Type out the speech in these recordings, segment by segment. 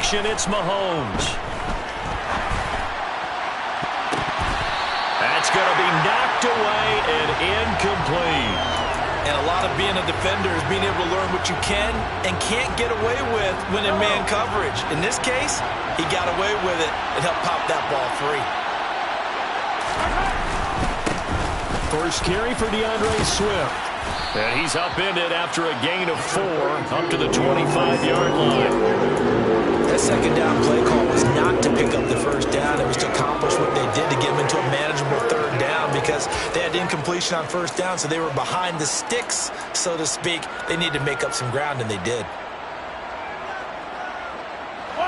direction. It's Mahomes. That's going to be knocked away and incomplete. And a lot of being a defender is being able to learn what you can and can't get away with when in man coverage. In this case, he got away with it and helped pop that ball free. First carry for DeAndre Swift. And he's upended after a gain of 4 up to the 25-yard line. That second down play call was not to pick up the first down. It was to accomplish what they did to get them into a manageable third down because they had incompletion on first down, so they were behind the sticks, so to speak. They needed to make up some ground, and they did.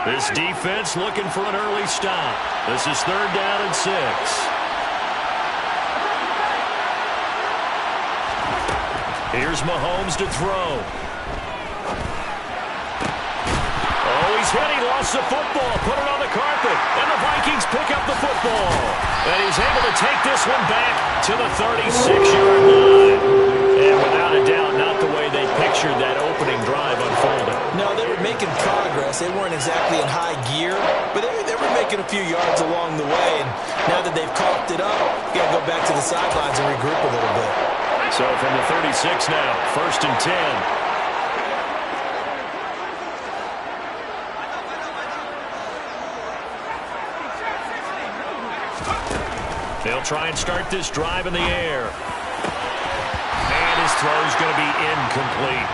This defense looking for an early stop. This is 3rd down and 6. Here's Mahomes to throw. Oh, he's hit. He lost the football. Put it on the carpet. And the Vikings pick up the football. And he's able to take this one back to the 36-yard line. And without a doubt, not the way they pictured that opening drive unfolding. No, they were making progress. They weren't exactly in high gear, but they were making a few yards along the way. And now that they've coughed it up, you got to go back to the sidelines and regroup a little bit. So from the 36 now, 1st and 10. They'll try and start this drive in the air. And his throw's going to be incomplete.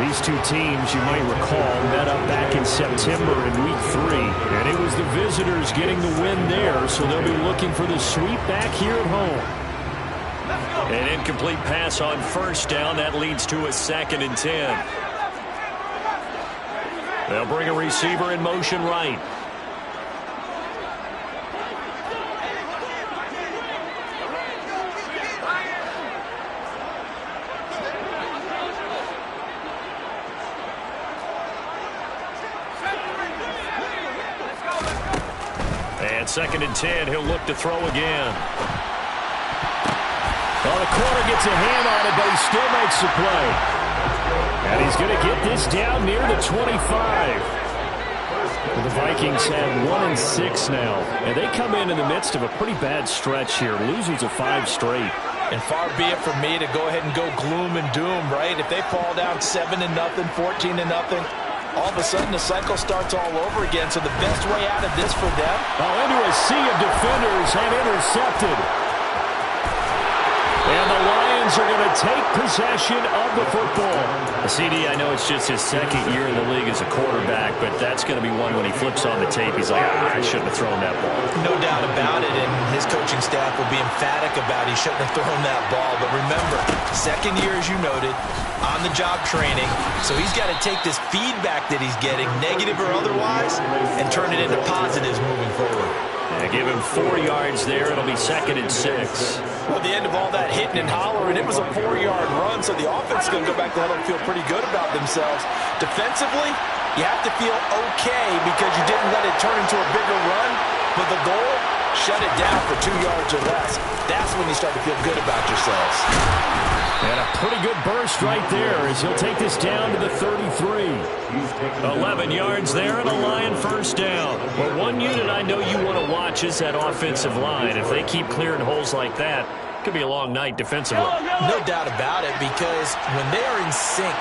These two teams, you might recall, met up back in September in Week 3. And it was the visitors getting the win there, so they'll be looking for the sweep back here at home. An incomplete pass on 1st down. That leads to a 2nd and 10. They'll bring a receiver in motion right. And 2nd and 10. He'll look to throw again. Well, the corner gets a hand on it, but he still makes the play. And he's going to get this down near the 25. Well, the Vikings have 1-6 now. And they come in the midst of a pretty bad stretch here. Losers of 5 straight. And far be it from me to go ahead and go gloom and doom, right? If they fall down 7-0, 14-0, all of a sudden the cycle starts all over again. So the best way out of this for them. Oh, into a sea of defenders and intercepted. And the Lions are going to take possession of the football. CD, I know it's just his 2nd year in the league as a quarterback, but that's going to be one when he flips on the tape. He's like, I shouldn't have thrown that ball. No doubt about it, and his coaching staff will be emphatic about he shouldn't have thrown that ball. But remember, 2nd year, as you noted, on-the-job training. So he's got to take this feedback that he's getting, negative or otherwise, and turn it into positives moving forward. They give him 4 yards there. It'll be 2nd and 6. Well, at the end of all that hitting and hollering, it was a 4-yard run, so the offense is going to go back to huddle and feel pretty good about themselves. Defensively, you have to feel okay because you didn't let it turn into a bigger run, but the goal, shut it down for 2 yards or less. That's when you start to feel good about yourselves. And a pretty good burst right there as he'll take this down to the 33. 11 yards there and a Lion 1st down. But one unit I know you want to watch is that offensive line. If they keep clearing holes like that, it could be a long night defensively. No doubt about it, because when they are in sync,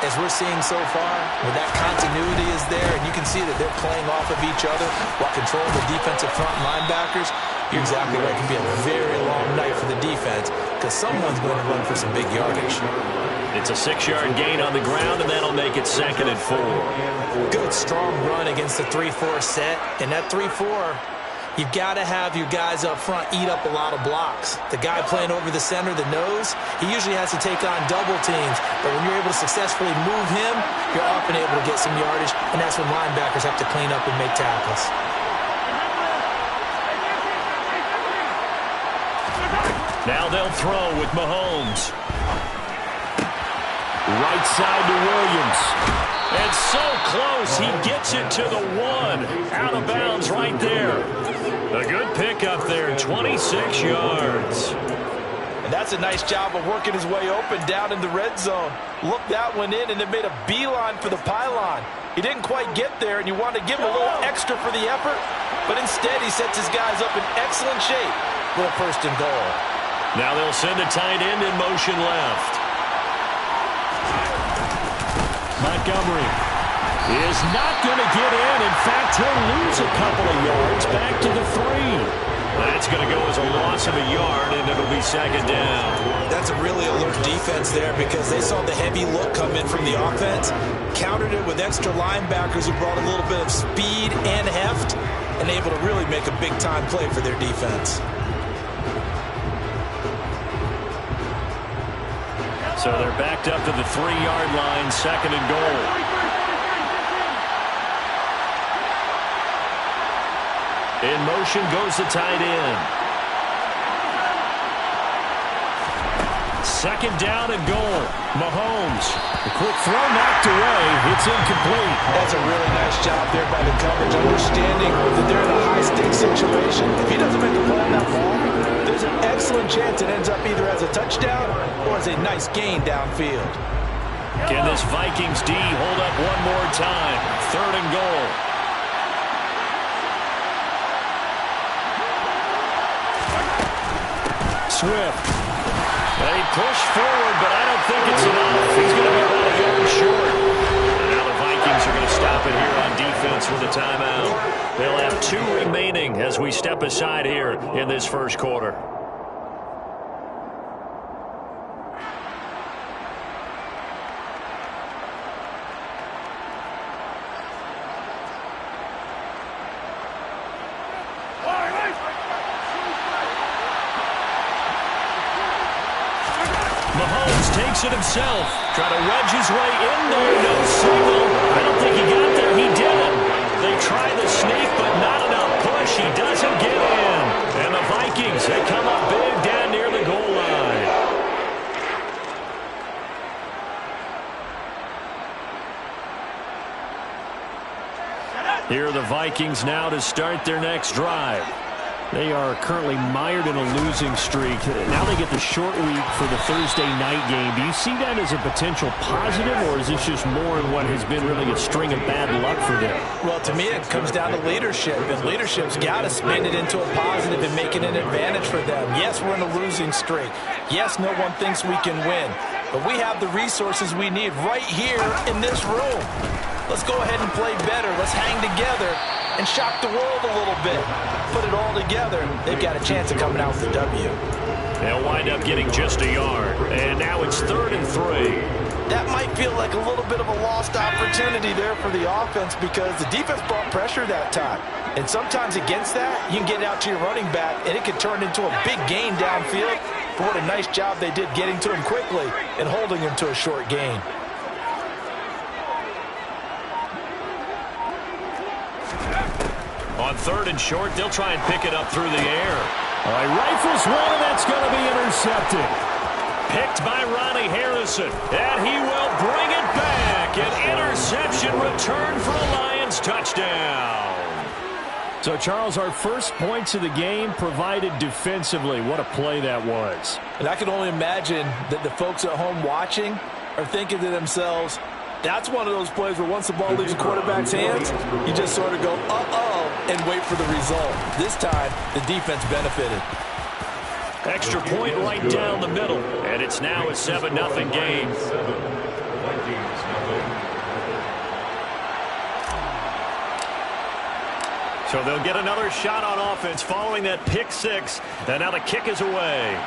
as we're seeing so far, when that continuity is there and you can see that they're playing off of each other while controlling the defensive front linebackers, you're exactly right. It can be a very long night for the defense because someone's going to run for some big yardage. It's a 6-yard gain on the ground, and that'll make it 2nd and 4. Good, strong run against the 3-4 set. And that 3-4, you've got to have your guys up front eat up a lot of blocks. The guy playing over the center, the nose, he usually has to take on double teams. But when you're able to successfully move him, you're often able to get some yardage, and that's when linebackers have to clean up and make tackles. Now they'll throw with Mahomes. Right side to Williams. And so close, he gets it to the 1. Out of bounds right there. A good pickup there, 26 yards. And that's a nice job of working his way open down in the red zone. Looked that one in and then made a beeline for the pylon. He didn't quite get there, and you want to give him a little extra for the effort, but instead he sets his guys up in excellent shape for a first and goal. Now they'll send a tight end in motion left. Montgomery is not going to get in. In fact, he'll lose a couple of yards back to the 3. That's going to go as a loss of a yard, and it'll be second down. That's a really alert defense there because they saw the heavy look come in from the offense, countered it with extra linebackers who brought a little bit of speed and heft, and able to really make a big-time play for their defense. So they're backed up to the 3-yard line, second and goal. In motion goes the tight end. Second down and goal. Mahomes. The quick throw knocked away. It's incomplete. That's a really nice job there by the coverage, understanding that they're in a high-stakes situation. If he doesn't make a play on that ball, there's an excellent chance it ends up either as a touchdown or as a nice gain downfield. Can this Vikings D hold up one more time? Third and goal. Swift. They push forward, but I don't think it's enough. He's going to be about a yard short. And now the Vikings are going to stop it here on defense with a timeout. They'll have 2 remaining as we step aside here in this first quarter. Mahomes takes it himself. Try to wedge his way in there. No signal. I don't think he got there. He didn't. They try the sneak, but not enough push. He doesn't get in. And the Vikings, they come up big down near the goal line. Here are the Vikings now to start their next drive. They are currently mired in a losing streak. Now they get the short week for the Thursday night game. Do you see that as a potential positive, or is this just more in what has been really a string of bad luck for them? Well, to me, it comes down to leadership, and leadership's got to spin it into a positive and make it an advantage for them. Yes, we're in a losing streak. Yes, no one thinks we can win, but we have the resources we need right here in this room. Let's go ahead and play better. Let's hang together and shock the world a little bit. Put it all together, they've got a chance of coming out with a W. They'll wind up getting just a yard. And now it's 3rd and 3. That might feel like a little bit of a lost opportunity there for the offense because the defense brought pressure that time. And sometimes against that, you can get out to your running back, and it can turn into a big gain downfield. But what a nice job they did getting to him quickly and holding him to a short gain. On 3rd and short, they'll try and pick it up through the air. All right, rifles one, and that's going to be intercepted. Picked by Ronnie Harrison, and he will bring it back. An interception return for a Lions touchdown. So, Charles, our first points of the game provided defensively. What a play that was. And I can only imagine that the folks at home watching are thinking to themselves, that's one of those plays where once the ball leaves the quarterback's hands, you just sort of go, uh-oh, and wait for the result. This time, the defense benefited. Extra point right down the middle, and it's now a 7-0 game. So they'll get another shot on offense following that pick 6, and now the kick is away.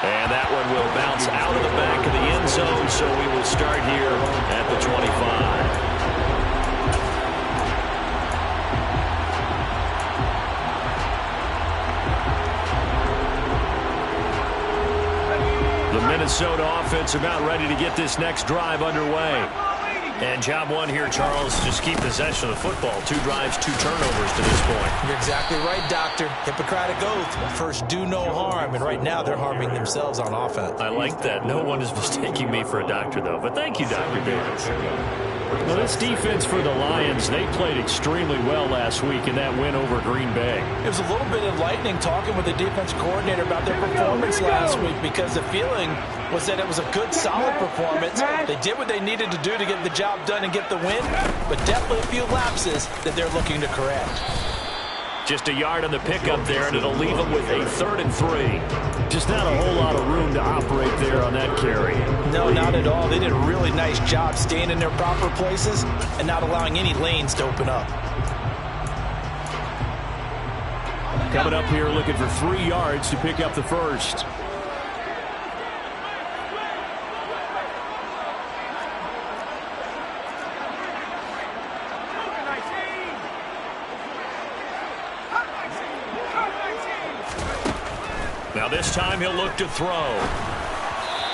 And that one will bounce out of the back of the end zone, so we will start here at the 25. The Minnesota offense about ready to get this next drive underway. And job one here, Charles, just keep possession of the football. 2 drives, 2 turnovers to this point. You're exactly right, Doctor. Hippocratic oath. First, do no harm. And right now, they're harming themselves on offense. I like that. No one is mistaking me for a doctor, though. But thank you, Dr. Davis. Well, this defense for the Lions, they played extremely well last week in that win over Green Bay. It was a little bit enlightening talking with the defense coordinator about their performance last week, because the feeling was that it was a good, solid performance. They did what they needed to do to get the job done and get the win, but definitely a few lapses that they're looking to correct. Just a yard on the pickup there, and it'll leave them with a 3rd and 3. Just not a whole lot of room to operate there on that carry. No, not at all. They did a really nice job staying in their proper places and not allowing any lanes to open up. Coming up here looking for 3 yards to pick up the first. Now this time he'll look to throw.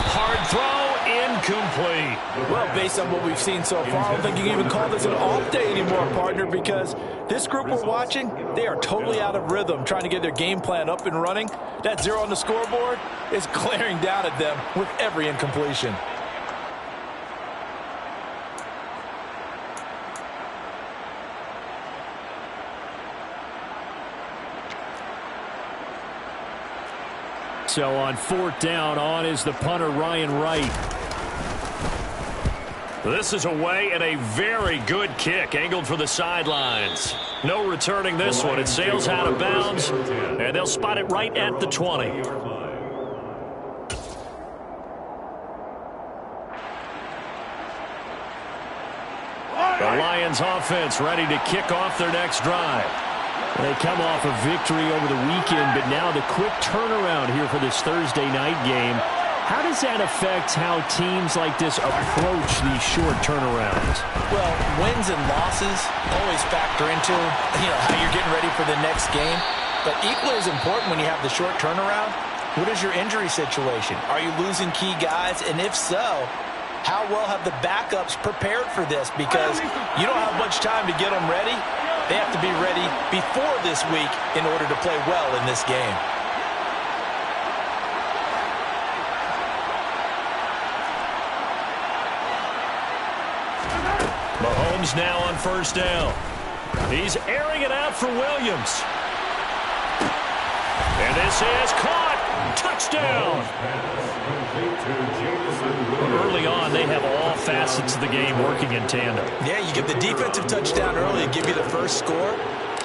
Hard throw, incomplete. Well, based on what we've seen so far, I don't think you can even call this an off day anymore, partner, because this group we're watching, they are totally out of rhythm, trying to get their game plan up and running. That 0 on the scoreboard is glaring down at them with every incompletion. So on 4th down, on is the punter, Ryan Wright. This is away and a very good kick, angled for the sidelines. No returning this one. It sails out of bounds, and they'll spot it right at the 20. The Lions offense ready to kick off their next drive. They come off a victory over the weekend, but now the quick turnaround here for this Thursday night game. How does that affect how teams like this approach these short turnarounds? Well, wins and losses always factor into, how you're getting ready for the next game. But equally as important when you have the short turnaround, what is your injury situation? Are you losing key guys? And if so, how well have the backups prepared for this? Because you don't have much time to get them ready. They have to be ready before this week in order to play well in this game. Mahomes now on 1st down. He's airing it out for Williams. And this is caught. Touchdown. Early on, they have all facets of the game working in tandem. Yeah, you get the defensive touchdown early and give you the first score,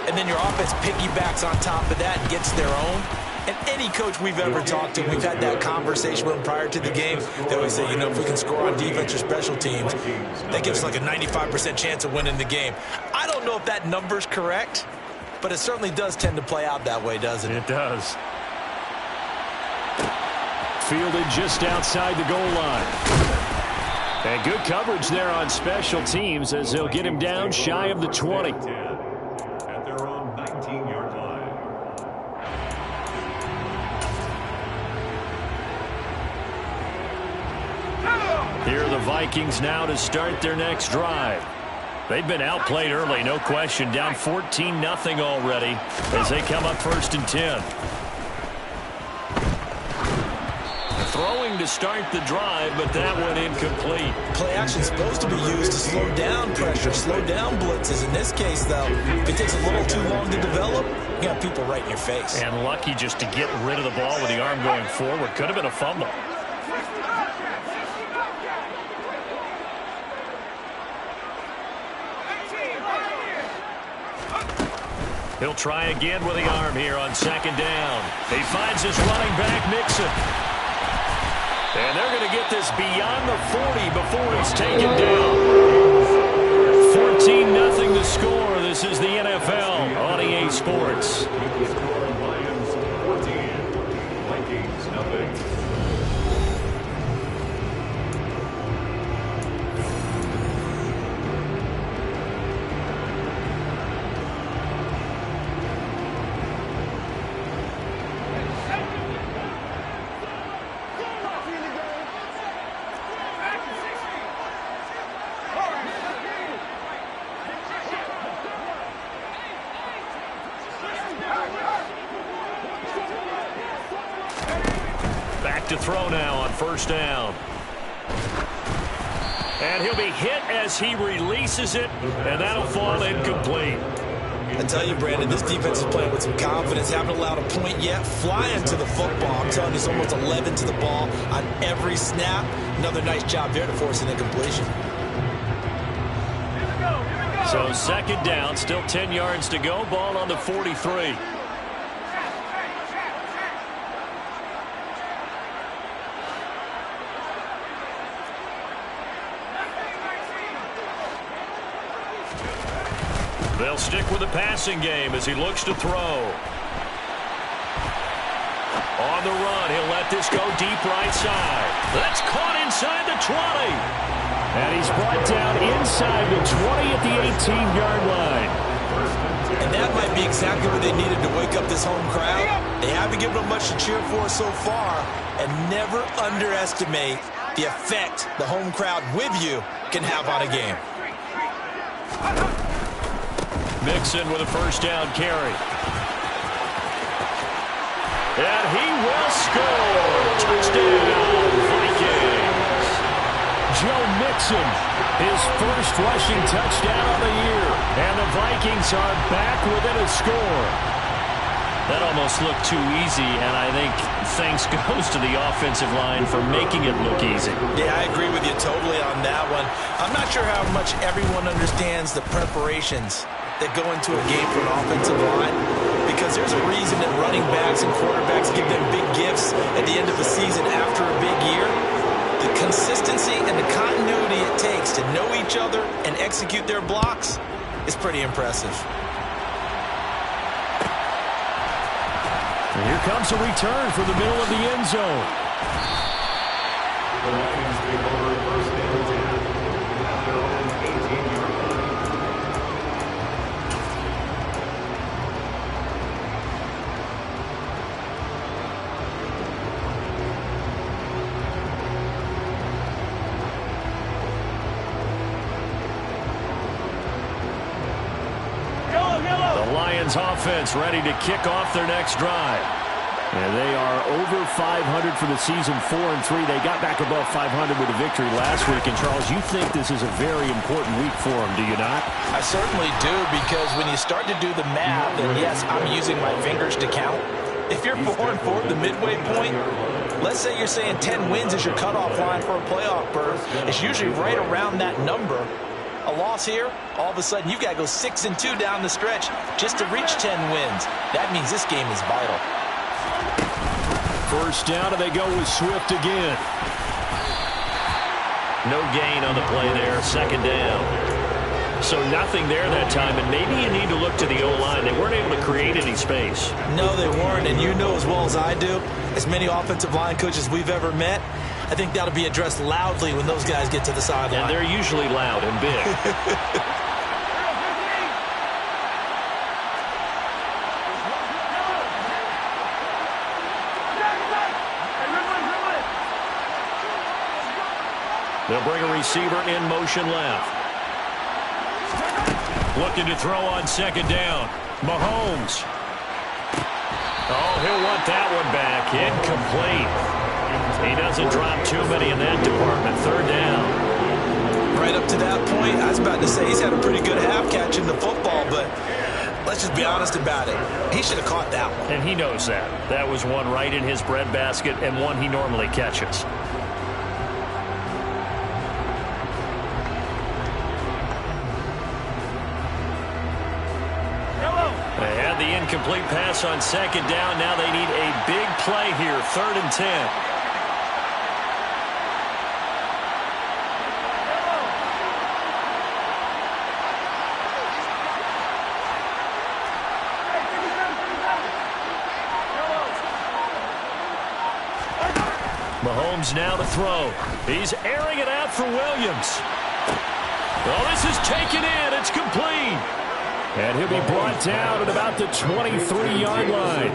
and then your offense piggybacks on top of that and gets their own. And any coach we've ever talked to, we've had that conversation with them prior to the game. They always say, if we can score on defense or special teams, that gives us like a 95% chance of winning the game. I don't know if that number's correct, but it certainly does tend to play out that way, doesn't it? It does. Fielded just outside the goal line. And good coverage there on special teams as they'll get him down shy of the 20. At their own 19-yard line. Here are the Vikings now to start their next drive. They've been outplayed early, no question. Down 14-0 already as they come up 1st and 10. Throwing to start the drive, but that one incomplete. Play action is supposed to be used to slow down pressure, slow down blitzes. In this case, though, if it takes a little too long to develop, you got people right in your face. And lucky just to get rid of the ball with the arm going forward. Could have been a fumble. He'll try again with the arm here on 2nd down. He finds his running back, Mixon. And they're going to get this beyond the 40 before he's taken down. 14-0 the score. This is the NFL on EA Sports. Lions 14, Vikings nothing. To throw now on 1st down. And he'll be hit as he releases it, and that'll fall incomplete. I tell you, Brandon, this defense is playing with some confidence. Haven't allowed a point yet. Flying to the football. I'm telling you, it's almost 11 to the ball on every snap. Another nice job there to force an incompletion. So second down, still 10 yards to go. Ball on the 43. They'll stick with the passing game as he looks to throw. On the run, he'll let this go deep right side. That's caught inside the 20. And he's brought down inside the 20 at the 18-yard line. And that might be exactly what they needed to wake up this home crowd. They haven't given them much to cheer for so far. And never underestimate the effect the home crowd with you can have on a game. Mixon with a first down carry. And he will score. Touchdown, Vikings. Joe Mixon, his first rushing touchdown of the year. And the Vikings are back within a score. That almost looked too easy, and I think thanks goes to the offensive line for making it look easy. Yeah, I agree with you totally on that one. I'm not sure how much everyone understands the preparations that go into a game for an offensive line, because there's a reason that running backs and quarterbacks give them big gifts at the end of the season after a big year. The consistency and the continuity it takes to know each other and execute their blocks is pretty impressive. And here comes a return from the middle of the end zone. The Lions take over first and 10 at their own 18-yard line. The Lions offense ready to kick off their next drive. And they are over 500 for the season, 4-3. They got back above 500 with a victory last week. And, Charles, you think this is a very important week for them, do you not? I certainly do, because when you start to do the math, and yes, I'm using my fingers to count. If you're 4-4 the midway point, let's say you're saying 10 wins is your cutoff line for a playoff berth. It's usually right around that number. A loss here, all of a sudden you've got to go 6-2 down the stretch just to reach 10 wins. That means this game is vital. First down, and they go with Swift again. No gain on the play there, second down. So nothing there that time, and maybe you need to look to the O-line. They weren't able to create any space. No, they weren't, and you know as well as I do, as many offensive line coaches we've ever met, I think that'll be addressed loudly when those guys get to the sideline. And they're usually loud and big. They'll bring a receiver in motion left. Looking to throw on second down. Mahomes. Oh, he'll want that one back. Incomplete. He doesn't drop too many in that department. Third down. Right up to that point, I was about to say he's had a pretty good half catching the football, but let's just be honest about it. He should have caught that one. And he knows that. That was one right in his breadbasket and one he normally catches. They had the incomplete pass on second down. Now they need a big play here. 3rd and 10. Mahomes now to throw. He's airing it out for Williams. Oh, this is taken in. It's complete. And he'll be brought down at about the 23-yard line.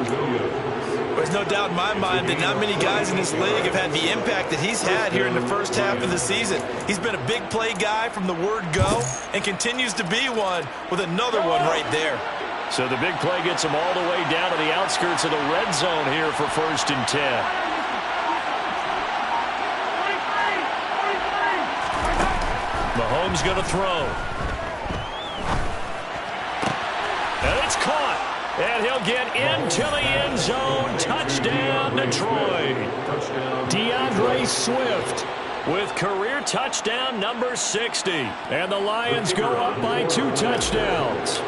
There's no doubt in my mind that not many guys in this league have had the impact that he's had here in the first half of the season. He's been a big play guy from the word go and continues to be one with another one right there. So the big play gets him all the way down to the outskirts of the red zone here for 1st and 10. Mahomes going to throw. And it's caught. And he'll get into the end zone. Touchdown, Detroit. DeAndre Swift with career touchdown number 60. And the Lions go up by 2 touchdowns.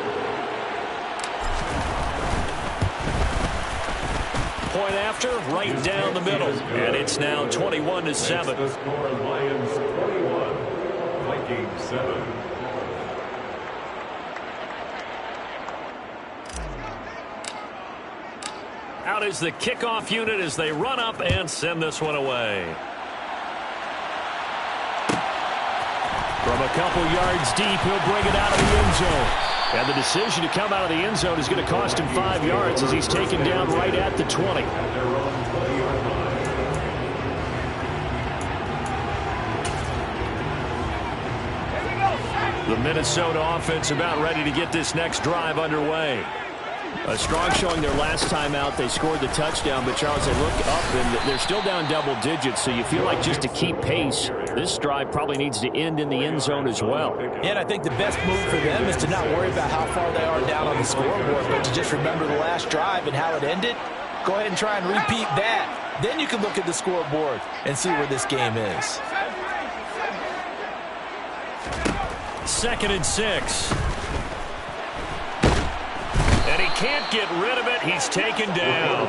Point after, right down the middle. And it's now 21-7. The score, Lions 21, Vikings 7. Out is the kickoff unit as they run up and send this one away. From a couple yards deep, he'll bring it out of the end zone. And the decision to come out of the end zone is going to cost him 5 yards as he's taken down right at the 20. The Minnesota offense about ready to get this next drive underway. A strong showing their last time out. They scored the touchdown, but Charles, they look up and they're still down double digits, so you feel like just to keep pace, this drive probably needs to end in the end zone as well. Yeah, and I think the best move for them is to not worry about how far they are down on the scoreboard, but to just remember the last drive and how it ended. Go ahead and try and repeat that. Then you can look at the scoreboard and see where this game is. 2nd and 6. And he can't get rid of it. He's taken down.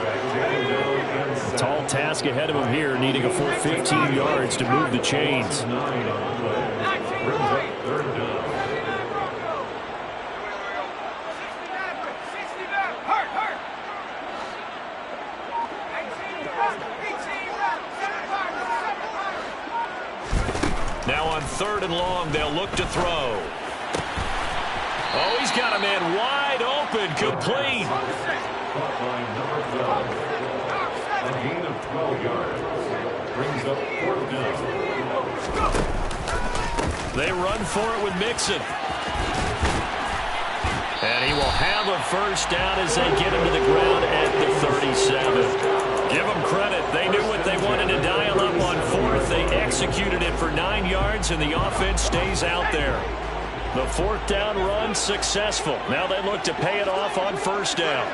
Tall task ahead of him here, needing a full 15 yards to move the chains. Now on 3rd and long, they'll look to throw. Oh, he's got a man wide open, complete. A gain of 12 yards. Brings up 4th down. They run for it with Mixon. And he will have a first down as they get him to the ground at the 37. Give them credit. They knew what they wanted to dial up on 4th. They executed it for 9 yards, and the offense stays out there. The 4th down run successful. Now they look to pay it off on 1st down.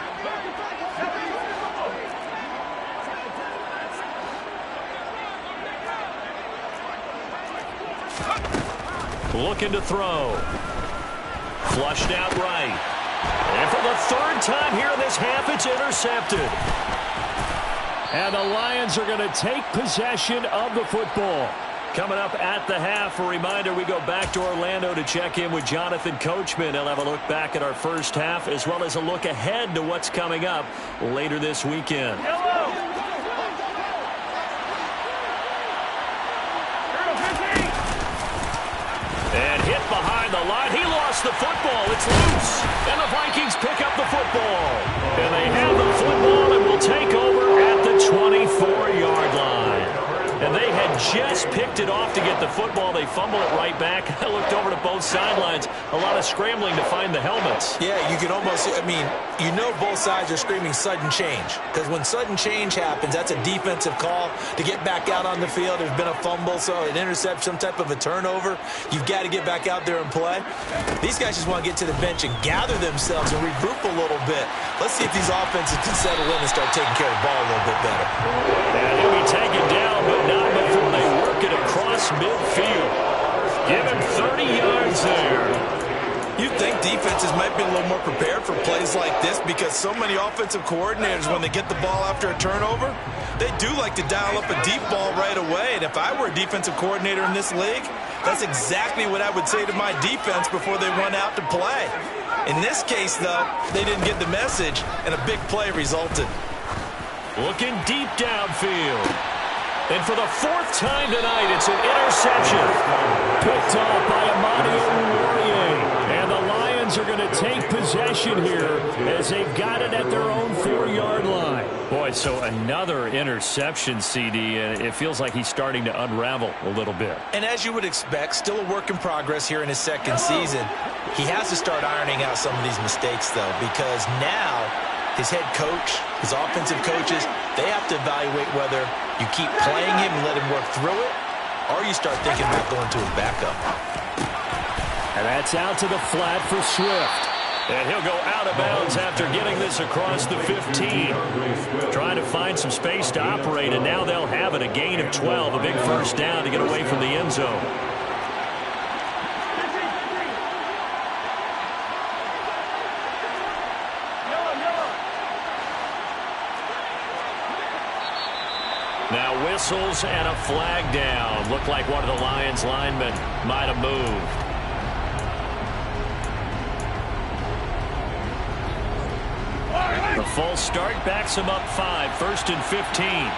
Looking to throw. Flushed out right. And for the 3rd time here in this half, it's intercepted. And the Lions are going to take possession of the football. Coming up at the half, a reminder, we go back to Orlando to check in with Jonathan Coachman. He'll have a look back at our first half as well as a look ahead to what's coming up later this weekend. And hit behind the line. He lost the football. It's loose. And the Vikings pick up the football. And they have the football and will take over at the 24-yard line. And they had just picked it off to get the football. They fumble it right back. I looked over to both sidelines. A lot of scrambling to find the helmets. Yeah, you can almost, I mean, you know both sides are screaming sudden change. Because when sudden change happens, that's a defensive call to get back out on the field. There's been a fumble, so an interception, some type of a turnover. You've got to get back out there and play. These guys just want to get to the bench and gather themselves and regroup a little bit. Let's see if these offenses can settle in and start taking care of the ball a little bit better. And he'll be taken down, but not before they work it across midfield. Give him 30 yards there. You'd think defenses might be a little more prepared for plays like this because so many offensive coordinators, when they get the ball after a turnover, they do like to dial up a deep ball right away. And if I were a defensive coordinator in this league, that's exactly what I would say to my defense before they went out to play. In this case, though, they didn't get the message, and a big play resulted. Looking deep downfield. And for the 4th time tonight, it's an interception. Picked off by Amadio Laurier. And the Lions are going to take possession here as they've got it at their own 4-yard line. Boy, so another interception, CD, and it feels like he's starting to unravel a little bit. And as you would expect, still a work in progress here in his 2nd season. He has to start ironing out some of these mistakes, though, because now his head coach, his offensive coaches, they have to evaluate whether you keep playing him and let him work through it, or you start thinking about going to his backup. And that's out to the flat for Swift. And he'll go out of bounds after getting this across the 15. Trying to find some space to operate, and now they'll have it. A gain of 12, a big first down to get away from the end zone. Now whistles and a flag down. Looked like one of the Lions linemen might have moved. The false start backs him up 5, 1st and 15.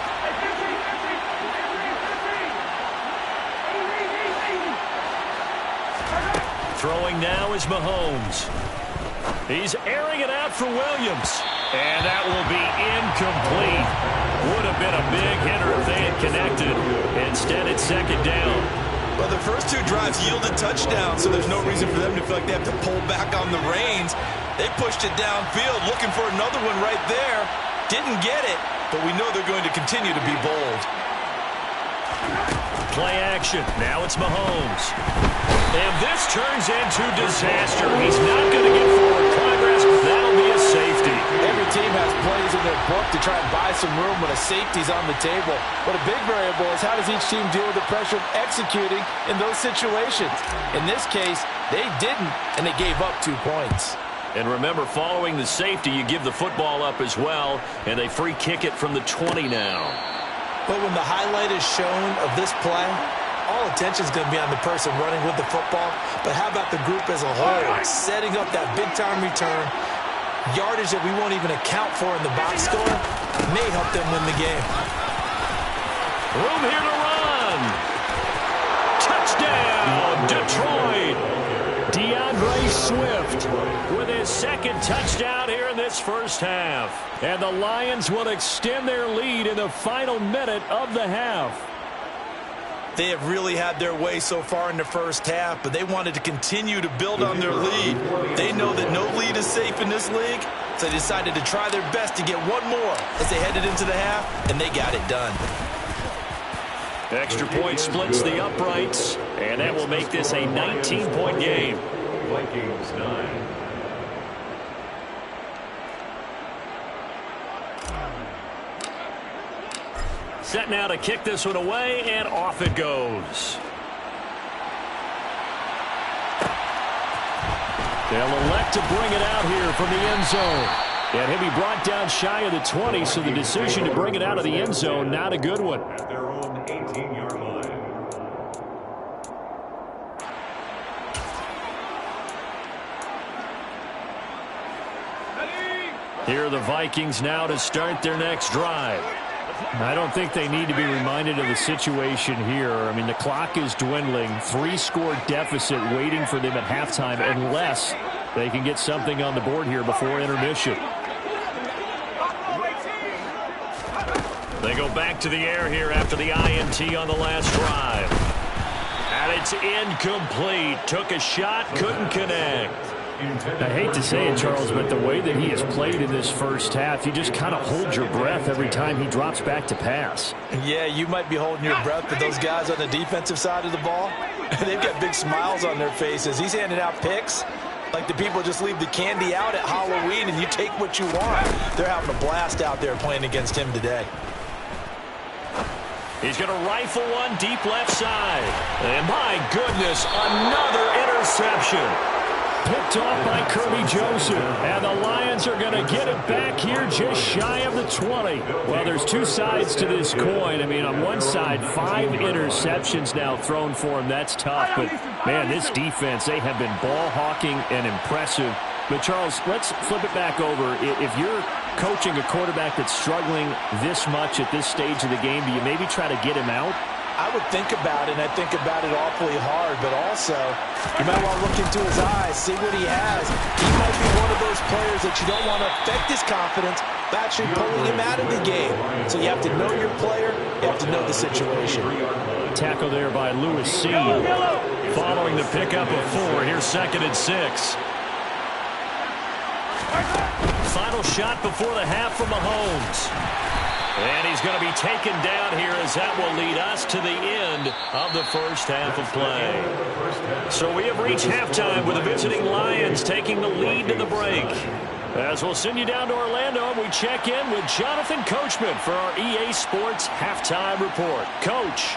Throwing now is Mahomes. He's airing it out for Williams. And that will be incomplete. Would have been a big hitter if they had connected. Instead, it's 2nd down. Well, the first 2 drives yielded touchdowns, so there's no reason for them to feel like they have to pull back on the reins. They pushed it downfield, looking for another one right there. Didn't get it, but we know they're going to continue to be bold. Play action. Now it's Mahomes. And this turns into disaster. He's not going to get forward progress. That'll be a safety. Every team has plays in their book to try and buy some room when a safety's on the table. But a big variable is how does each team deal with the pressure of executing in those situations. In this case, they didn't, and they gave up 2 points. And remember, following the safety, you give the football up as well, and they free kick it from the 20 now. But when the highlight is shown of this play, all attention is going to be on the person running with the football. But how about the group as a whole, setting up that big-time return, yardage that we won't even account for in the box score, may help them win the game. Room here to run. Touchdown, Detroit. DeAndre Swift with his 2nd touchdown here in this first half. And the Lions will extend their lead in the final minute of the half. They have really had their way so far in the first half, but they wanted to continue to build on their lead. They know that no lead is safe in this league, so they decided to try their best to get one more as they headed into the half, and they got it done. Extra point splits the uprights, and that will make this a 19-point game. Vikings 9. Set now to kick this one away, and off it goes. They'll elect to bring it out here from the end zone. And he'll be brought down shy of the 20, so the decision to bring it out of the end zone, not a good one. At their own 18-yard line. Here are the Vikings now to start their next drive. I don't think they need to be reminded of the situation here. I mean, the clock is dwindling. 3-score deficit waiting for them at halftime unless they can get something on the board here before intermission. They go back to the air here after the INT on the last drive. And it's incomplete. Took a shot, couldn't connect. I hate to say it, Charles, but the way that he has played in this first half, you just kind of hold your breath every time he drops back to pass. Yeah, you might be holding your breath, but those guys on the defensive side of the ball, they've got big smiles on their faces. He's handing out picks like the people just leave the candy out at Halloween and you take what you want. They're having a blast out there playing against him today. He's going to rifle one deep left side. And my goodness, another interception. Picked off by Kirby Joseph. And the Lions are going to get it back here just shy of the 20. Well, there's 2 sides to this coin. I mean, on one side, 5 interceptions now thrown for him. That's tough. But, man, this defense, they have been ball hawking and impressive. But, Charles, let's flip it back over. If you're coaching a quarterback that's struggling this much at this stage of the game, do you maybe try to get him out? I would think about it, and I think about it awfully hard, but also you might want to look into his eyes, see what he has. He might be one of those players that you don't want to affect his confidence by actually pulling him out of the game. So you have to know your player, you have to know the situation. Tackle there by Lewis C. Following the pickup of 4, here's 2nd and 6. Final shot before the half from Mahomes. And he's going to be taken down here as that will lead us to the end of the first half of play. So we have reached halftime with the visiting Lions taking the lead to the break. As we'll send you down to Orlando, and we check in with Jonathan Coachman for our EA Sports Halftime Report. Coach.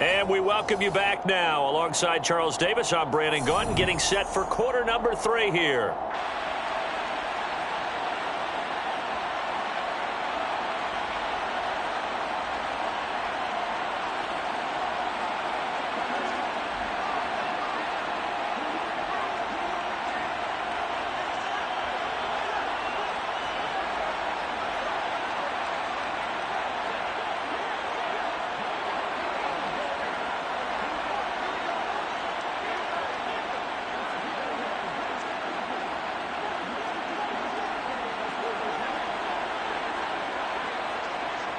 And we welcome you back now. Alongside Charles Davis, I'm Brandon Gaudin, getting set for quarter number 3 here.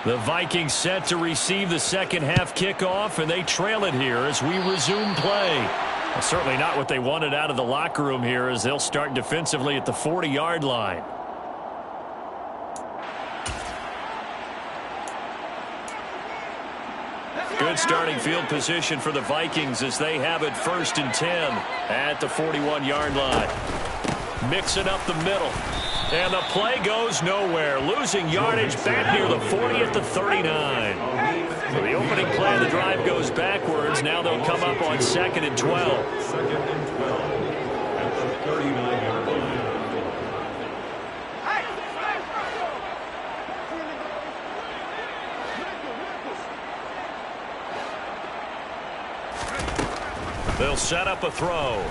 The Vikings set to receive the second half kickoff, and they trail it here as we resume play. Well, certainly not what they wanted out of the locker room here, as they'll start defensively at the 40-yard line. Good starting field position for the Vikings as they have it 1st and 10 at the 41-yard line. Mix it up the middle. And the play goes nowhere. Losing yardage back near the 40 at the 39. So the opening play of the drive goes backwards. Now they'll come up on 2nd and 12. 2nd and 12 at the 39-yard line. They'll set up a throw.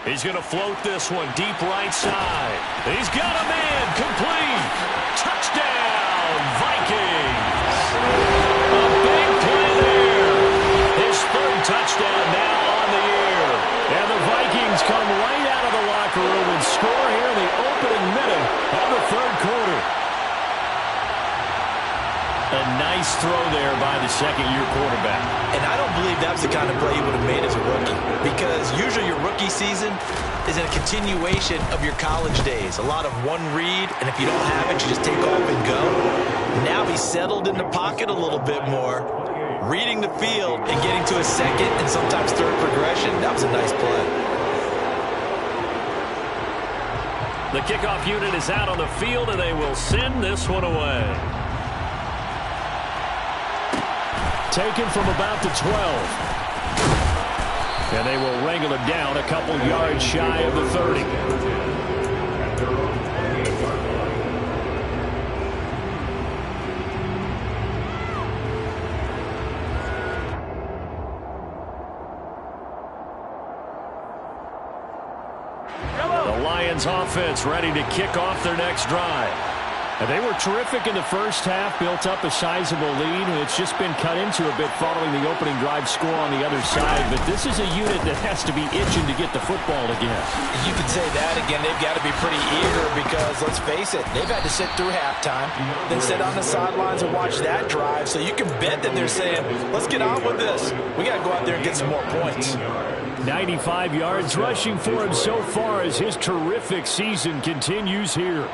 He's going to float this one deep right side. He's got a man. Complete. Touchdown, Vikings. A big play there. His 3rd touchdown now on the year. And the Vikings come right out of the locker room and score here in the opening minute of the 3rd quarter. A nice throw there by the second-year quarterback. And I don't believe that was the kind of play he would have made as a rookie, because usually your rookie season is a continuation of your college days. A lot of one read, and if you don't have it, you just take off and go. Now he's settled in the pocket a little bit more, reading the field and getting to a 2nd and sometimes 3rd progression. That was a nice play. The kickoff unit is out on the field, and they will send this one away. Taken from about the 12. And they will wrangle it down a couple yards shy of the 30. The Lions offense ready to kick off their next drive. And they were terrific in the first half, built up a sizable lead, and it's just been cut into a bit following the opening drive score on the other side. But this is a unit that has to be itching to get the football again. You can say that again. They've got to be pretty eager because, let's face it, they've had to sit through halftime, then sit on the sidelines and watch that drive. So you can bet that they're saying, let's get on with this. We got to go out there and get some more points. 95 yards rushing for him so far as his terrific season continues here.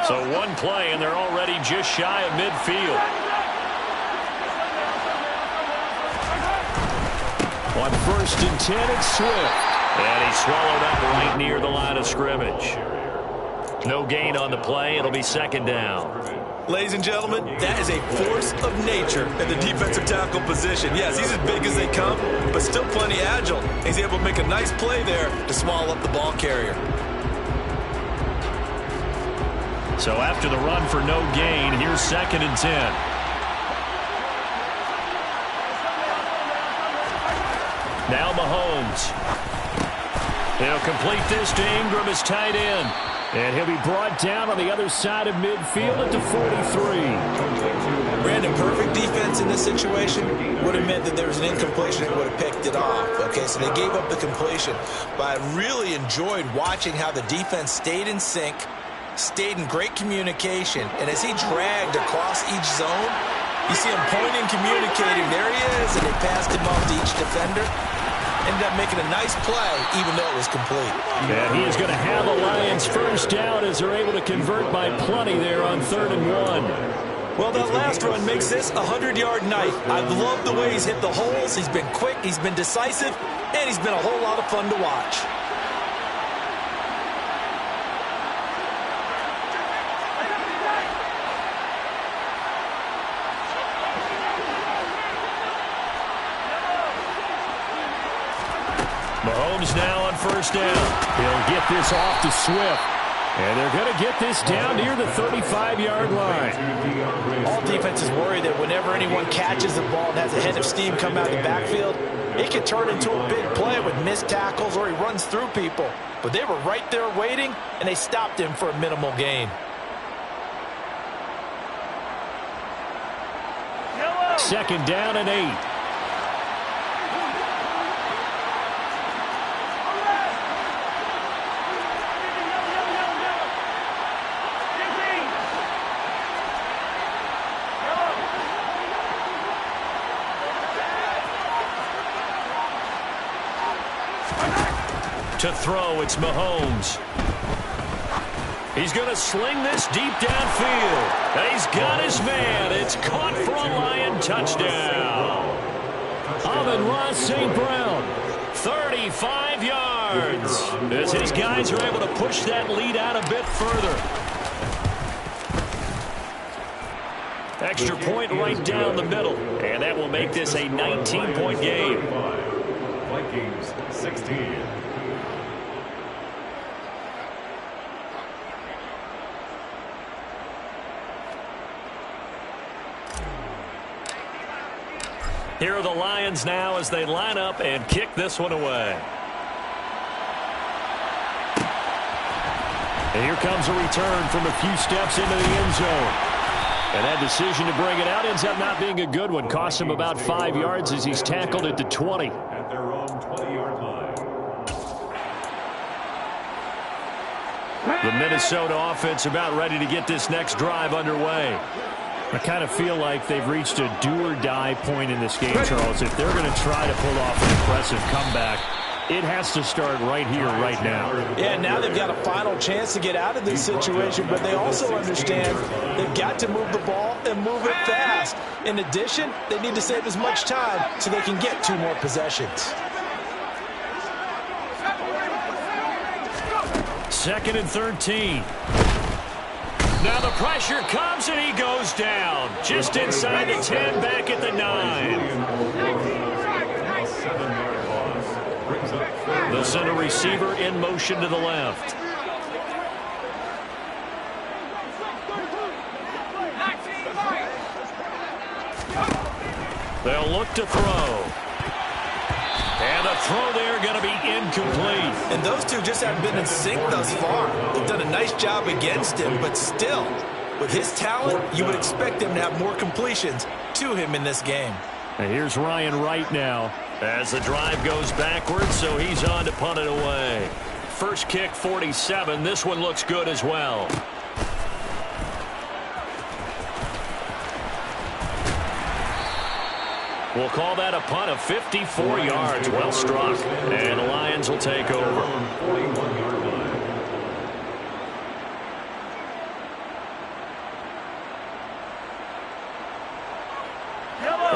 So one play, and they're already just shy of midfield. On 1st and 10, it's Swift. And he swallowed up right near the line of scrimmage. No gain on the play. It'll be 2nd down. Ladies and gentlemen, that is a force of nature at the defensive tackle position. Yes, he's as big as they come, but still plenty agile. He's able to make a nice play there to swallow up the ball carrier. So after the run for no gain, here's 2nd and 10. Now Mahomes. He'll complete this to Ingram as tight end. And he'll be brought down on the other side of midfield at the 43. Brandon, perfect defense in this situation would have meant that there was an incompletion and would have picked it off. Okay, so they gave up the completion. But I really enjoyed watching how the defense stayed in sync, stayed in great communication. And as he dragged across each zone, you see him pointing, communicating. There he is, and they passed him off to each defender. Ended up making a nice play, even though it was complete. And he is going to have the Lions first down as they're able to convert by plenty there on 3rd and 1. Well, that last run makes this a 100-yard night. I've loved the way he's hit the holes. He's been quick, he's been decisive, and he's been a whole lot of fun to watch. Mahomes now on first down. He'll get this off to Swift. And they're going to get this down near the 35-yard line. All defenses worry that whenever anyone catches the ball and has a head of steam come out of the backfield, it can turn into a big play with missed tackles or he runs through people. But they were right there waiting, and they stopped him for a minimal gain. Second down and 8. To throw, it's Mahomes. He's going to sling this deep downfield. And he's got his man. It's caught for a Lion touchdown. Amon-Ra St. Brown, 35 yards. As his guys are able to push that lead out a bit further. Extra point right down the middle. And that will make this a 19-point game. Vikings 16. Here are the Lions now as they line up and kick this one away. And here comes a return from a few steps into the end zone. And that decision to bring it out ends up not being a good one. Costs him about 5 yards as he's tackled at the 20. At their own 20-yard line. The Minnesota offense about ready to get this next drive underway. I kind of feel like they've reached a do-or-die point in this game, Charles. If they're going to try to pull off an impressive comeback, it has to start right here, right now. Yeah, now they've got a final chance to get out of this situation, but they also understand they've got to move the ball and move it fast. In addition, they need to save as much time so they can get 2 more possessions. 2nd and 13. Now the pressure comes and he goes down. Just inside the 10, back at the 9. They'll send a receiver in motion to the left. They'll look to throw. And the throw there going to be incomplete. And those two just haven't been in sync thus far. They've done a nice job against him, but still, with his talent, you would expect him to have more completions to him in this game. And here's Ryan Wright now as the drive goes backwards, so he's on to punt it away. First kick, 47. This one looks good as well. We'll call that a punt of 54 yards. Well struck. And the Lions will take over. 41-yard line.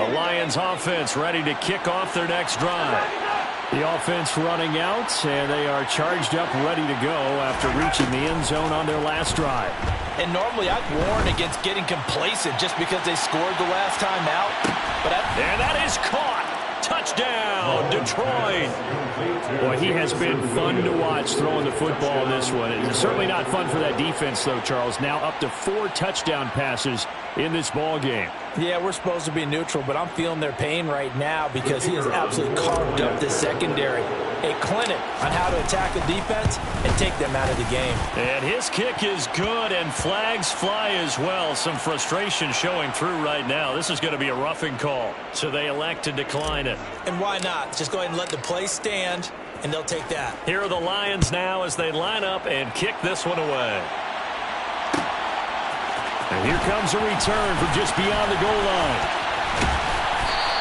The Lions offense ready to kick off their next drive. The offense running out, and they are charged up, ready to go after reaching the end zone on their last drive. And normally I'd warn against getting complacent just because they scored the last time out. And that is caught. Touchdown, Detroit. Boy, he has been fun to watch throwing the football in this one. It's certainly not fun for that defense, though, Charles. Now up to 4 touchdown passes in this ball game. Yeah, we're supposed to be neutral, but I'm feeling their pain right now because he has absolutely carved up this secondary. a clinic on how to attack the defense and take them out of the game. And his kick is good, and flags fly as well. Some frustration showing through right now. This is going to be a roughing call, so they elect to decline it. And why not? Just go ahead and let the play stand, and they'll take that. Here are the Lions now as they line up and kick this one away. And here comes a return from just beyond the goal line.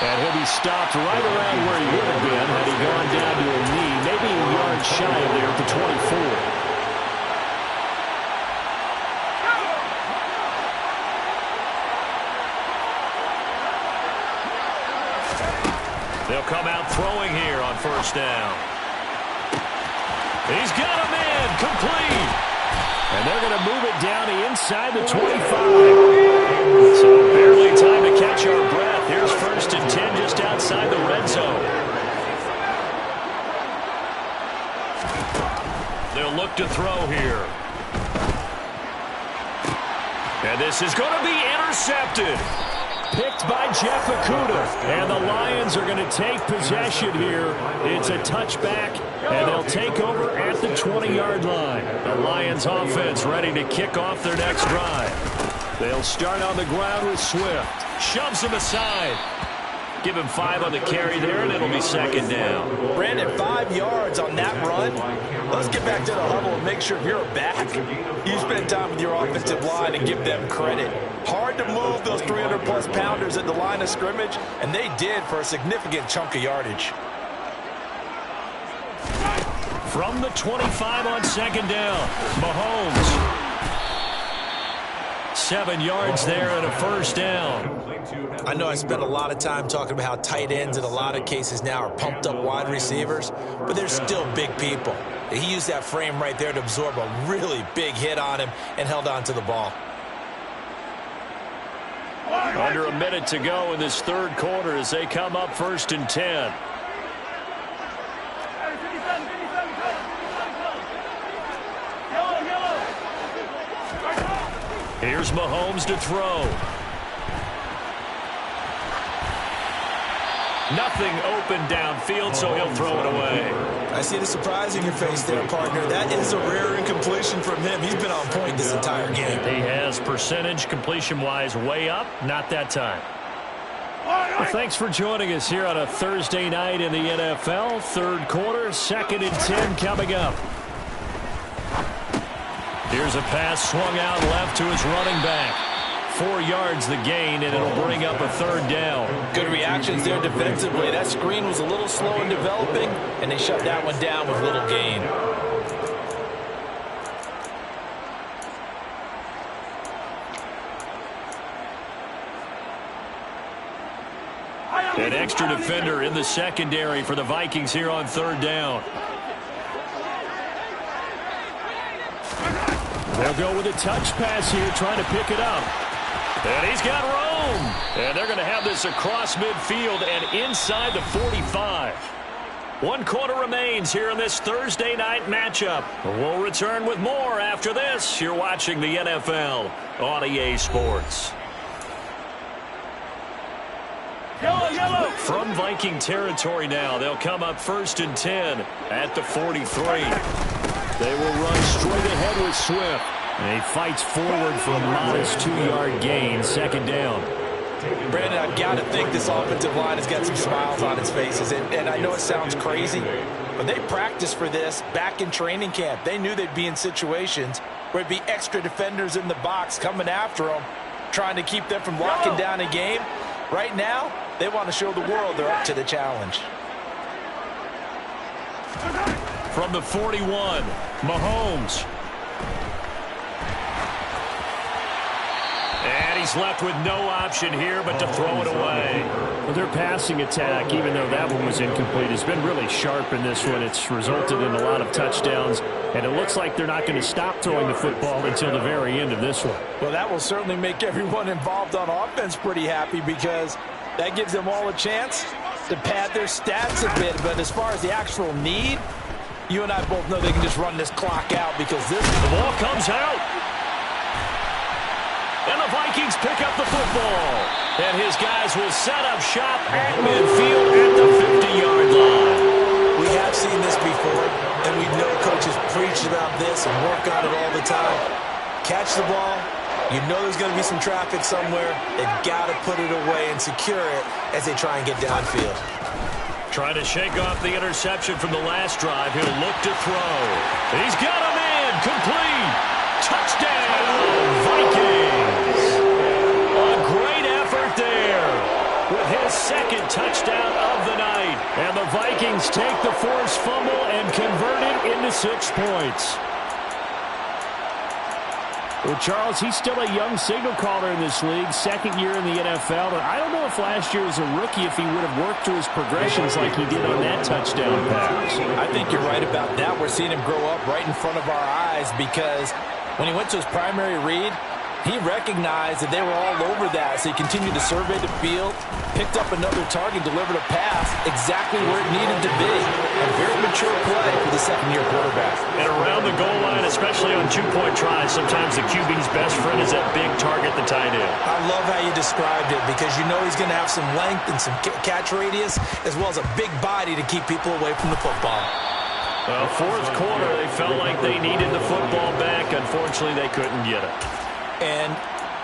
And he'll be stopped right around where he would have been had he gone down to a knee, maybe a yard shy of there at the 24. They'll come out throwing here on first down. He's got him in, complete. And they're going to move it down to inside the 25. So barely time to catch our breath. Here's first and 10 just outside the red zone. They'll look to throw here. And this is going to be intercepted. Picked by Jeff Okudah. And the Lions are going to take possession here. It's a touchback, and they'll take over at the 20-yard line. The Lions offense ready to kick off their next drive. They'll start on the ground with Swift. Shoves him aside. Give him 5 on the carry there, and it'll be second down. Brandon, 5 yards on that run. Let's get back to the huddle and make sure if you're a back, you spend time with your offensive line and give them credit. Hard to move those 300-plus pounders at the line of scrimmage, and they did for a significant chunk of yardage. From the 25 on second down, Mahomes. 7 yards there and a first down. I know I spent a lot of time talking about how tight ends in a lot of cases now are pumped up wide receivers, but they're still big people. He used that frame right there to absorb a really big hit on him and held on to the ball. Under a minute to go in this third quarter as they come up first and 10. Here's Mahomes to throw. Nothing open downfield, so he'll throw it away. I see the surprise in your face there, partner. That is a rare incompletion from him. He's been on point this entire game. He has percentage completion-wise way up, not that time. Well, thanks for joining us here on a Thursday night in the NFL. Third quarter, second and 10 coming up. Here's a pass swung out left to his running back. 4 yards the gain, and it'll bring up a third down. Good reactions there defensively. That screen was a little slow in developing, and they shut that one down with little gain. An extra defender in the secondary for the Vikings here on third down. They'll go with a touch pass here, trying to pick it up. And he's got room. And they're going to have this across midfield and inside the 45. 1 quarter remains here in this Thursday night matchup. We'll return with more after this. You're watching the NFL on EA Sports. Yellow. From Viking territory now, they'll come up first and 10 at the 43. They will run straight ahead with Swift. And he fights forward for a modest 2-yard gain, second down. Brandon, I've got to think this offensive line has got some smiles on its faces. And I know it sounds crazy, but they practiced for this back in training camp. They knew they'd be in situations where it'd be extra defenders in the box coming after them, trying to keep them from locking down a game. Right now, they want to show the world they're up to the challenge. From the 41, Mahomes. And he's left with no option here but to throw it away. Well, their passing attack, even though that one was incomplete, has been really sharp in this one. It's resulted in a lot of touchdowns, and it looks like they're not going to stop throwing the football until the very end of this one. Well, that will certainly make everyone involved on offense pretty happy because that gives them all a chance to pad their stats a bit. But as far as the actual need, you and I both know they can just run this clock out because the ball comes out. And the Vikings pick up the football. And his guys will set up shop at midfield at the 50-yard line. We have seen this catch the ball, you know there's going to be some traffic somewhere. They've got to put it away and secure it as they try and get downfield. Trying to shake off the interception from the last drive. He'll look to throw. He's got a man. Complete. Touchdown, Vikings. A great effort there with his second touchdown of the night. And the Vikings take the forced fumble and convert it into 6 points. Well, Charles, he's still a young signal caller in this league, second year in the NFL. But I don't know if last year as a rookie, if he would have worked through his progressions like he did on that touchdown pass. I think you're right about that. We're seeing him grow up right in front of our eyes because when he went to his primary read, he recognized that they were all over that, so he continued to survey the field, picked up another target, delivered a pass exactly where it needed to be. A very mature play for the second-year quarterback. And around the goal line, especially on two-point tries, sometimes the QB's best friend is that big target, the tight end. I love how you described it because you know he's going to have some length and some catch radius as well as a big body to keep people away from the football. Well, fourth quarter, they felt like they needed the football back. Unfortunately, they couldn't get it. And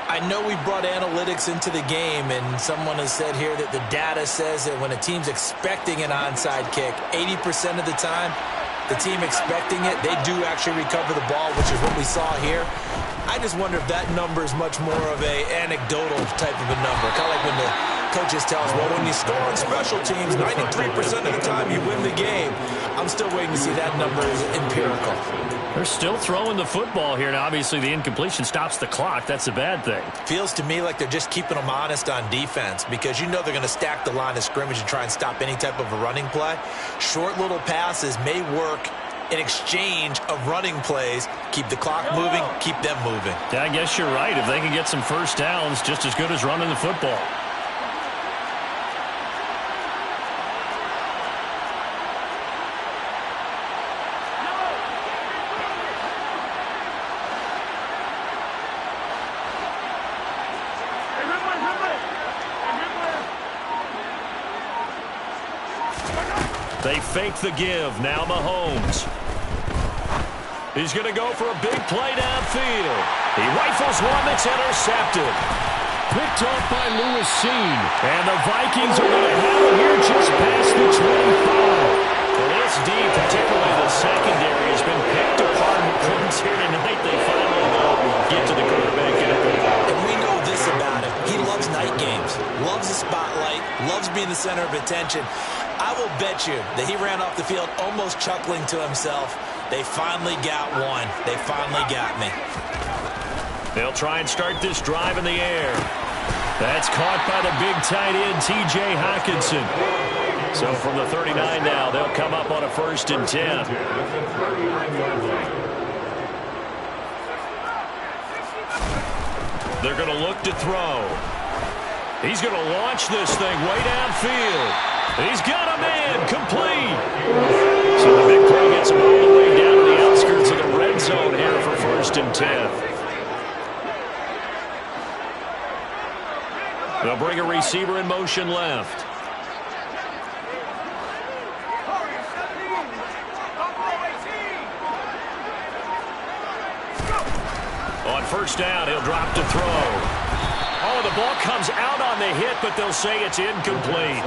I know we brought analytics into the game, and someone has said here that the data says that when a team's expecting an onside kick, 80% of the time, the team expecting it, they do actually recover the ball, which is what we saw here. I just wonder if that number is much more of a anecdotal type of a number, kind of like when the coaches tell us, well, when you score on special teams, 93% of the time you win the game. I'm still waiting to see that number is empirical. They're still throwing the football here. Now, obviously, the incompletion stops the clock. That's a bad thing. Feels to me like they're just keeping them honest on defense because you know they're going to stack the line of scrimmage and try and stop any type of a running play. Short little passes may work in exchange of running plays. Keep the clock moving, keep them moving. Yeah, I guess you're right. If they can get some first downs, just as good as running the football. They fake the give. Now Mahomes. He's going to go for a big play downfield. He rifles one that's intercepted. Picked off by Lewis Seen. And the Vikings are going to have it here just past the 25. Well, this D, particularly the secondary, has been picked apart in points here tonight. They finally get to the quarterback. And we know this about him. He loves night games, loves the spotlight, loves being the center of attention. I will bet you that he ran off the field almost chuckling to himself. They finally got one. They finally got me. They'll try and start this drive in the air. That's caught by the big tight end, T.J. Hockenson. So from the 39 now, they'll come up on a 1st and 10. They're going to look to throw. He's going to launch this thing way downfield. He's got a man, complete. So the big play gets him all the way down to the outskirts of the red zone here for 1st and 10. They'll bring a receiver in motion left. On 1st down, he'll drop to throw. Oh, the ball comes out on the hit, but they'll say it's incomplete.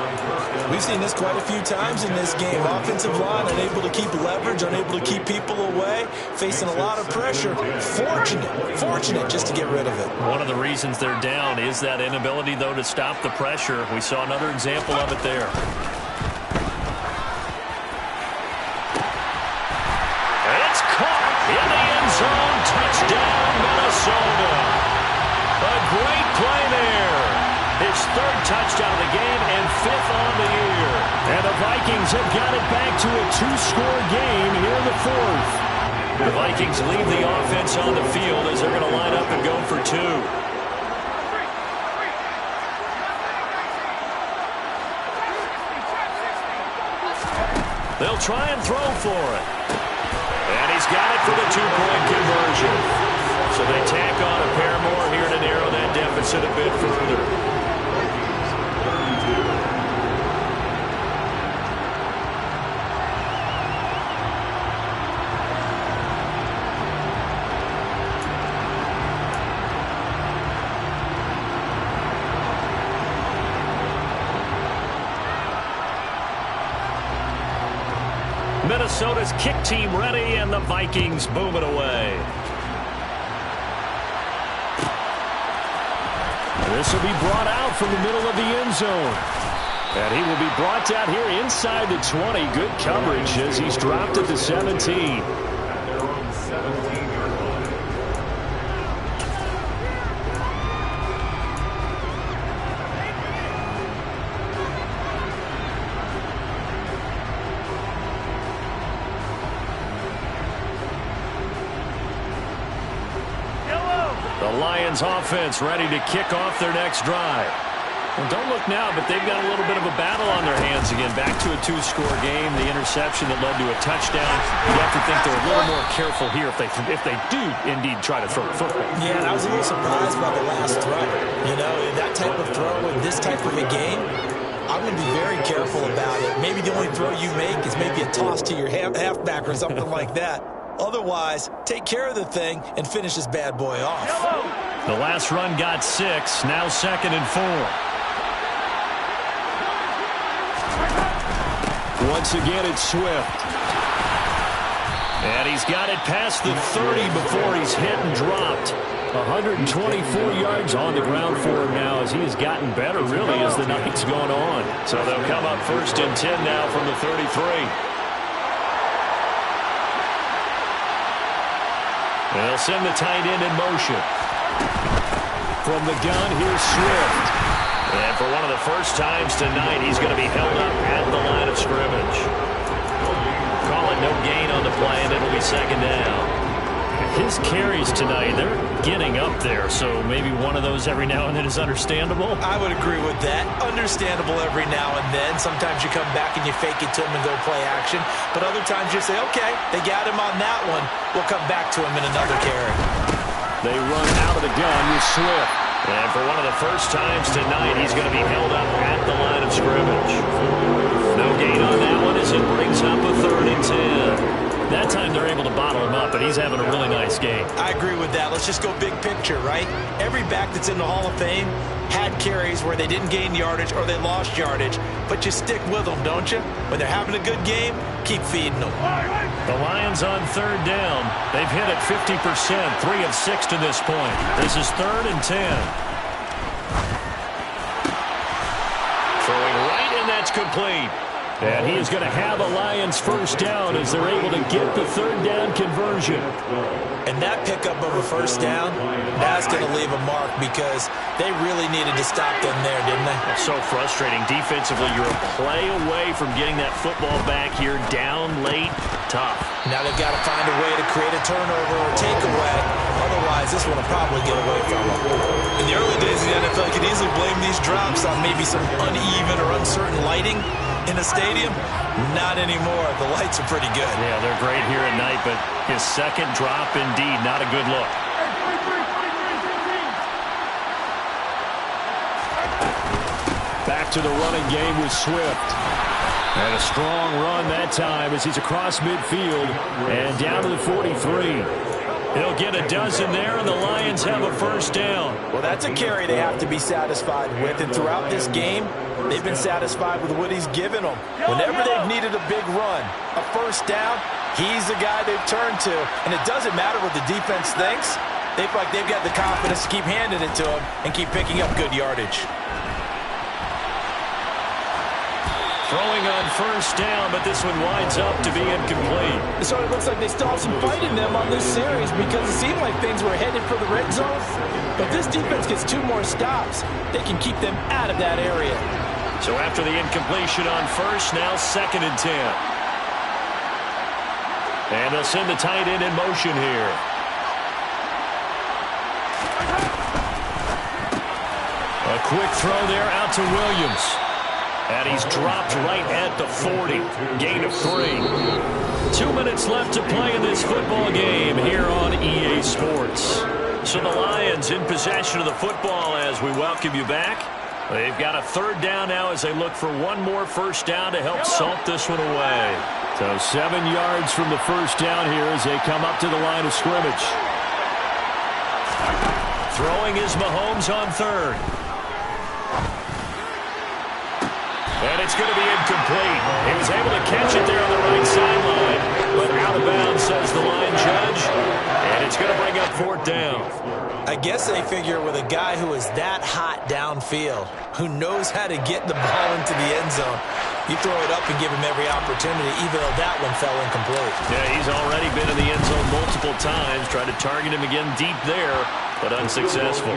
We've seen this quite a few times in this game. Offensive line unable to keep leverage, unable to keep people away, facing a lot of pressure. Fortunate just to get rid of it. One of the reasons they're down is that inability, though, to stop the pressure. We saw another example of it there. It's caught in the end zone. Touchdown, Minnesota. A great play there. His 3rd touchdown of the game and 5th on the year. And the Vikings have got it back to a 2-score game here in the 4th. The Vikings leave the offense on the field as they're going to line up and go for 2. They'll try and throw for it. And he's got it for the 2-point conversion. So they tack on a pair more here to narrow that deficit a bit further. Minnesota's kick team ready, and the Vikings boom it away. This will be brought out from the middle of the end zone. And he will be brought down here inside the 20. Good coverage as he's dropped at the 17. The Lions offense ready to kick off their next drive. Well, don't look now, but they've got a little bit of a battle on their hands again. Back to a two-score game. The interception that led to a touchdown. You have to think they're a little more careful here if they do indeed try to throw the football. Yeah, and I was a little surprised by the last throw. You know, that type of throw in this type of a game, I'm going to be very careful about it. Maybe the only throw you make is maybe a toss to your halfback or something like that. Otherwise, take care of the thing and finish this bad boy off. The last run got 6. Now 2nd and 4. Once again, it's Swift. And he's got it past the 30 before he's hit and dropped. 124 yards on the ground for him now as he has gotten better, really, as the night's gone on. So they'll come up 1st and 10 now from the 33. They'll send the tight end in motion. From the gun, here's Swift. And for one of the first times tonight, he's going to be held up at the line of scrimmage. Call it no gain on the play, and it'll be 2nd down. His carries tonight, they're getting up there, so maybe one of those every now and then is understandable. I would agree with that. Understandable every now and then. Sometimes you come back and you fake it to him and go play action. But other times you say, okay, they got him on that one. We'll come back to him in another carry. They run out of the gun with Swift. And for one of the first times tonight, he's going to be held up at the line of scrimmage. No gain on that one as it brings up a 3rd and 10. That time they're able to bottle him up, but he's having a really nice game. I agree with that. Let's just go big picture, right? Every back that's in the Hall of Fame had carries where they didn't gain yardage or they lost yardage, but you stick with them, don't you? When they're having a good game, keep feeding them. The Lions on 3rd down. They've hit it 50%, 3 of 6 to this point. This is 3rd and 10. Throwing right, and that's complete. And he is going to have a Lions 1st down as they're able to get the 3rd down conversion. And that pickup of a 1st down, that's going to leave a mark because they really needed to stop them there, didn't they? It's so frustrating. Defensively, you're a play away from getting that football back here down late. Tough. Now they've got to find a way to create a turnover or takeaway. Otherwise, this one will probably get away from them. In the early days of the NFL, you could easily blame these drops on maybe some uneven or uncertain lighting in the stadium. Not anymore. The lights are pretty good. Yeah, they're great here at night, but his 2nd drop, indeed, not a good look. Back to the running game with Swift. And a strong run that time as he's across midfield and down to the 43. He'll get a dozen there, and the Lions have a 1st down. Well, that's a carry they have to be satisfied with, and throughout this game, they've been satisfied with what he's given them. Whenever they've needed a big run, a 1st down, he's the guy they've turned to. And it doesn't matter what the defense thinks. They feel like they've got the confidence to keep handing it to him and keep picking up good yardage. Throwing on 1st down, but this one winds up to be incomplete. So it looks like they still have some fight in them on this series because it seemed like things were headed for the red zone. But this defense gets 2 more stops. They can keep them out of that area. So after the incompletion on 1st, now 2nd and 10. And they'll send the tight end in motion here. A quick throw there out to Williams. And he's dropped right at the 40. Gain of 3. 2 minutes left to play in this football game here on EA Sports. So the Lions in possession of the football as we welcome you back. They've got a 3rd down now as they look for one more 1st down to help salt this one away. So 7 yards from the 1st down here as they come up to the line of scrimmage. Throwing is Mahomes on 3rd. And it's going to be incomplete. He was able to catch it there on the right sideline. 4th down. I guess they figure with a guy who is that hot downfield, who knows how to get the ball into the end zone, you throw it up and give him every opportunity, even though that one fell incomplete. Yeah, he's already been in the end zone multiple times, tried to target him again deep there, but unsuccessful.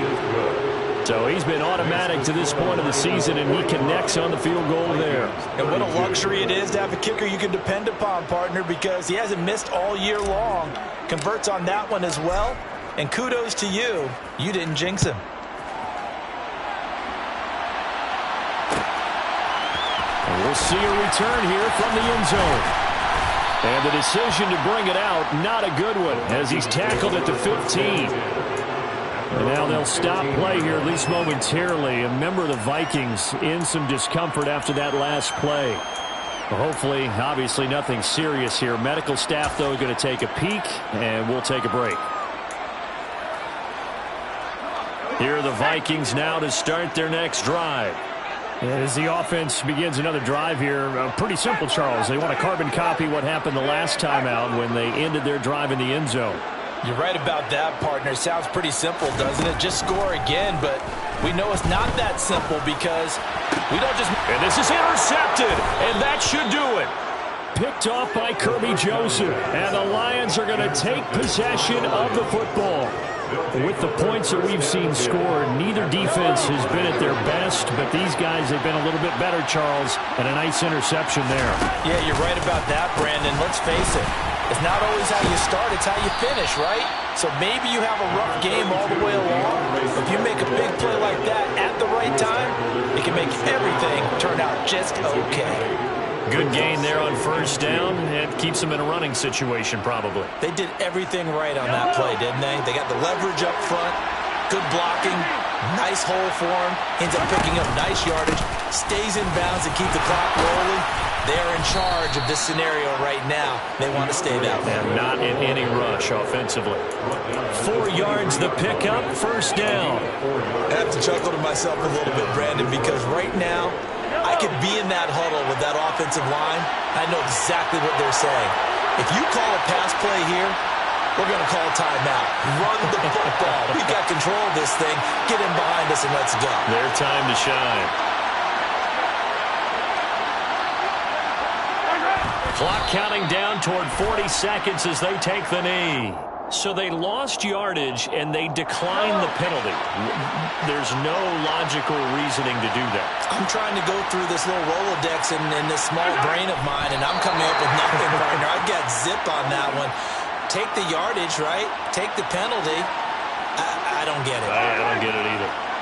So he's been automatic to this point of the season, and he connects on the field goal there. And what a luxury it is to have a kicker you can depend upon, partner, because he hasn't missed all year long. Converts on that one as well, and kudos to you. You didn't jinx him. And we'll see a return here from the end zone. And the decision to bring it out, not a good one, as he's tackled at the 15. And now they'll stop play here, at least momentarily. And remember, the Vikings in some discomfort after that last play. Well, hopefully, obviously, nothing serious here. Medical staff, though, going to take a peek, and we'll take a break. Here are the Vikings now to start their next drive. As the offense begins another drive here, pretty simple, Charles. They want to carbon copy what happened the last time out when they ended their drive in the end zone. You're right about that, partner. Sounds pretty simple, doesn't it? Just score again, but we know it's not that simple because we don't just... And this is intercepted, and that should do it. Picked off by Kirby Joseph, and the Lions are going to take possession of the football. With the points that we've seen scored, neither defense has been at their best, but these guys have been a little bit better, Charles, and a nice interception there. Yeah, you're right about that, Brandon. Let's face it. It's not always how you start, it's how you finish, right? So maybe you have a rough game all the way along. If you make a big play like that at the right time, it can make everything turn out just okay. Good gain there on 1st down. It keeps them in a running situation, probably. They did everything right on that play, didn't they? They got the leverage up front, good blocking, nice hole for him, ends up picking up nice yardage, stays in bounds and keep the clock rolling. They're in charge of this scenario right now. They want to stay that way. And not in any rush offensively. 4 yards the pickup, 1st down. I have to chuckle to myself a little bit, Brandon, because right now I could be in that huddle with that offensive line. I know exactly what they're saying. If you call a pass play here, we're going to call timeout. Run the football. We've got control of this thing. Get in behind us and let's go. Their time to shine. Clock counting down toward 40 seconds as they take the knee. So they lost yardage and they declined the penalty. There's no logical reasoning to do that. I'm trying to go through this little Rolodex in this small brain of mine, and I'm coming up with nothing, partner. I've got zip on that one. Take the yardage, right? Take the penalty. I don't get it. I don't get it either.